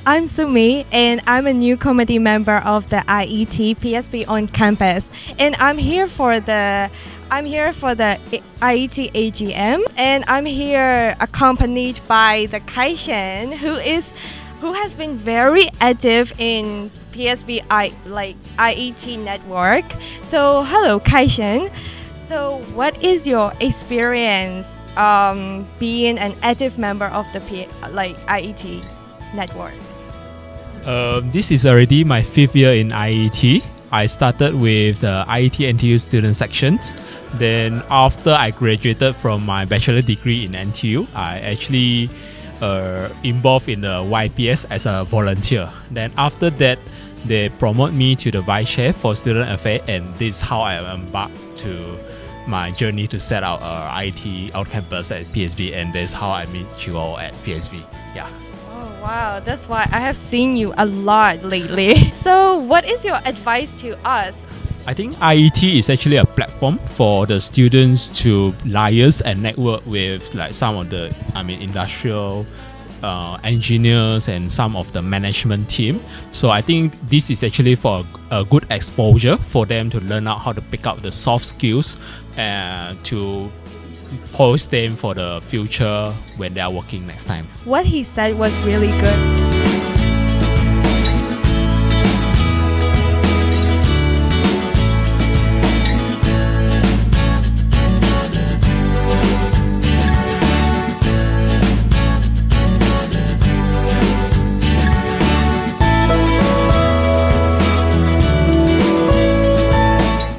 I'm Sumi, and I'm a new committee member of the IET PSB on campus, and I'm here for the IET AGM, and I'm here accompanied by the Kaishan, who has been very active in PSB IET network. So hello, Kaishan. So what is your experience being an active member of the IET network? This is already my 5th year in IET. I started with the IET NTU student sections. Then after I graduated from my bachelor degree in NTU, I actually involved in the YPS as a volunteer. Then after that, they promote me to the vice chair for student affairs, and this is how I embarked to my journey to set out IET out campus at PSB, and that's how I meet you all at PSB. Yeah. Oh wow, that's why I have seen you a lot lately. So what is your advice to us? I think IET is actually a platform for the students to liaise and network with some of the industrial engineers and some of the management team. So I think this is actually for a good exposure for them to learn out how to pick up the soft skills and to post them for the future when they are working next time. What he said was really good.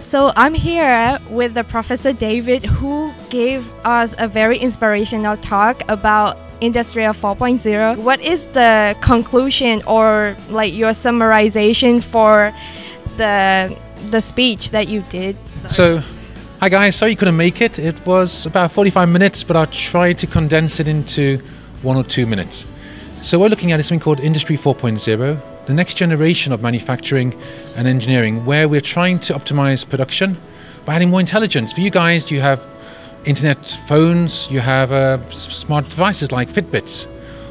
So I'm here with the Professor David, who gave us a very inspirational talk about Industrial 4.0. What is the conclusion or your summarization for the speech that you did? So, hi guys, sorry you couldn't make it. It was about 45 minutes, but I'll try to condense it into 1 or 2 minutes. So we're looking at something called Industry 4.0. The next generation of manufacturing and engineering, where we're trying to optimize production by adding more intelligence. For you guys, you have internet phones, you have smart devices like Fitbits,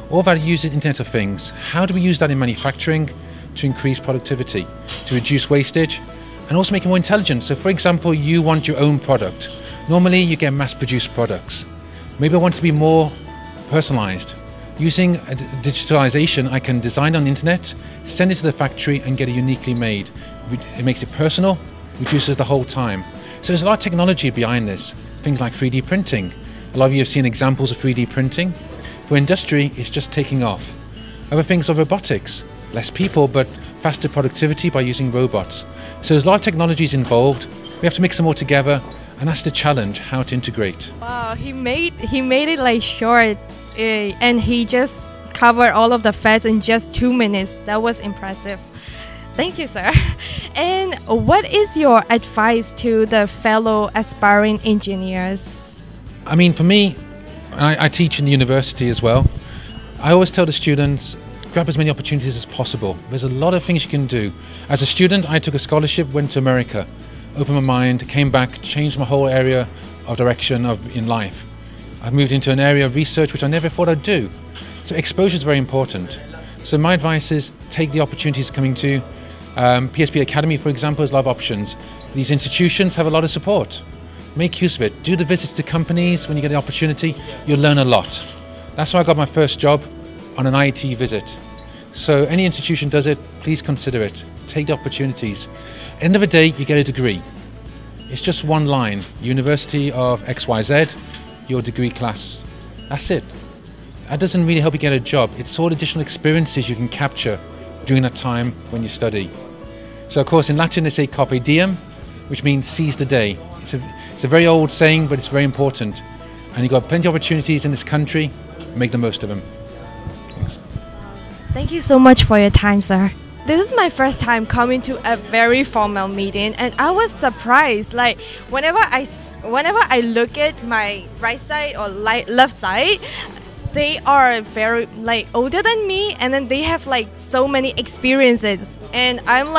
all that use the Internet of Things. How do we use that in manufacturing to increase productivity, to reduce wastage, and also make it more intelligent? So for example, you want your own product. Normally you get mass-produced products. Maybe I want it to be more personalized. Using digitalization, I can design on the internet, send it to the factory and get it uniquely made. It makes it personal, reduces the whole time. So there's a lot of technology behind this. Things like 3D printing. A lot of you have seen examples of 3D printing. For industry, it's just taking off. Other things are robotics. Less people, but faster productivity by using robots. So there's a lot of technologies involved. We have to mix them all together, and that's the challenge, how to integrate. Wow, he made it short. And he just covered all of the facts in just 2 minutes. That was impressive. Thank you, sir. And what is your advice to the fellow aspiring engineers? I mean, for me, I teach in the university as well. I always tell the students, grab as many opportunities as possible. There's a lot of things you can do. As a student, I took a scholarship, went to America, opened my mind, came back, changed my whole area of direction in life. I've moved into an area of research which I never thought I'd do. So exposure is very important. So my advice is take the opportunities coming to you. PSB Academy, for example, has a lot of options. These institutions have a lot of support. Make use of it. Do the visits to companies when you get the opportunity. You'll learn a lot. That's why I got my first job on an IET visit. So any institution does it, please consider it. Take the opportunities. End of the day, you get a degree. It's just one line. University of XYZ. Your degree class. That's it. That doesn't really help you get a job. It's all additional experiences you can capture during that time when you study. So of course in Latin they say carpe diem, which means seize the day. It's a very old saying, but it's very important. And you've got plenty of opportunities in this country. Make the most of them. Thanks. Thank you so much for your time, sir. This is my first time coming to a very formal meeting, and I was surprised. Whenever I look at my right side or left side, they are very older than me, and then they have so many experiences, and I'm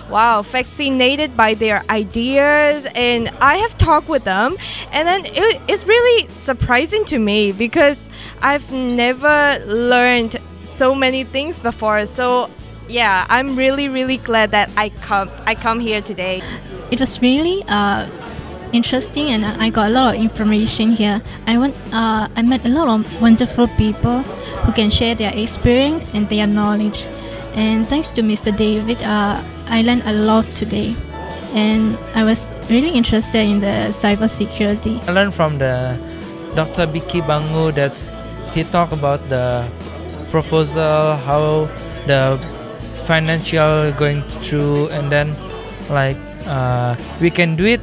wow, fascinated by their ideas. And I have talked with them, and then it's really surprising to me because I've never learned so many things before. So yeah, I'm really glad that I come here today. It was really interesting, and I got a lot of information here. I met a lot of wonderful people who can share their experience and their knowledge. And thanks to Mr. David, I learned a lot today. And I was really interested in the cybersecurity. I learned from the Dr. Biki Bangu that he talked about the proposal, how the financial going through, and then we can do it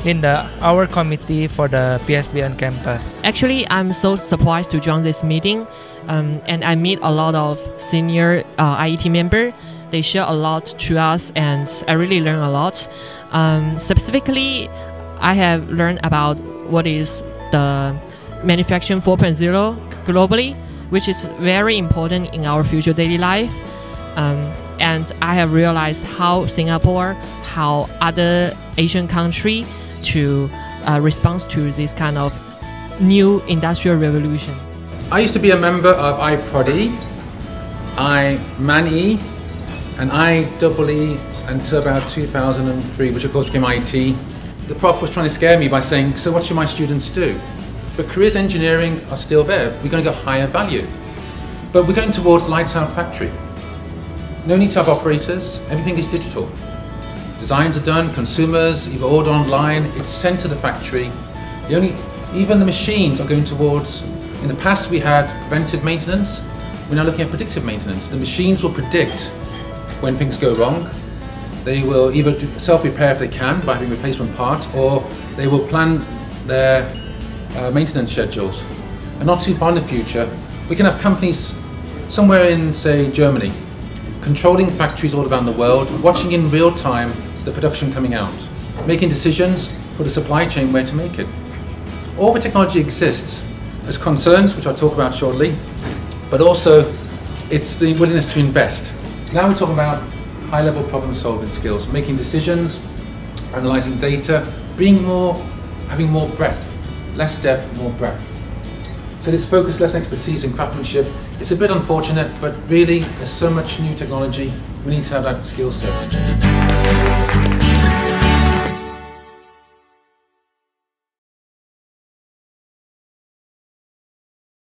in our committee for the PSB on campus. Actually, I'm so surprised to join this meeting, and I meet a lot of senior IET members. They share a lot to us, and I really learn a lot. Specifically, I have learned about what is the manufacturing 4.0 globally, which is very important in our future daily life. And I have realized how Singapore, how other Asian countries to respond to this kind of new industrial revolution. I used to be a member of IPRODI, IMANE, and IEE until about 2003, which of course became IET. The prof was trying to scare me by saying, so what should my students do? But careers engineering are still there. We're going to get higher value. But we're going towards lights out factory. No need to have operators, everything is digital. Designs are done, consumers, you've ordered online, it's sent to the factory. Even the machines are going towards, in the past we had preventive maintenance, we're now looking at predictive maintenance. The machines will predict when things go wrong. They will either self-repair if they can by having replacement parts, or they will plan their maintenance schedules. And not too far in the future, we can have companies somewhere in, say, Germany, controlling factories all around the world, watching in real time the production coming out, making decisions for the supply chain where to make it. All the technology exists as concerns, which I'll talk about shortly, but also it's the willingness to invest. Now we're talking about high-level problem-solving skills, making decisions, analysing data, having more breadth, less depth, more breadth. So this focus, less expertise and craftsmanship, it's a bit unfortunate, but really there's so much new technology, we need to have that skill set.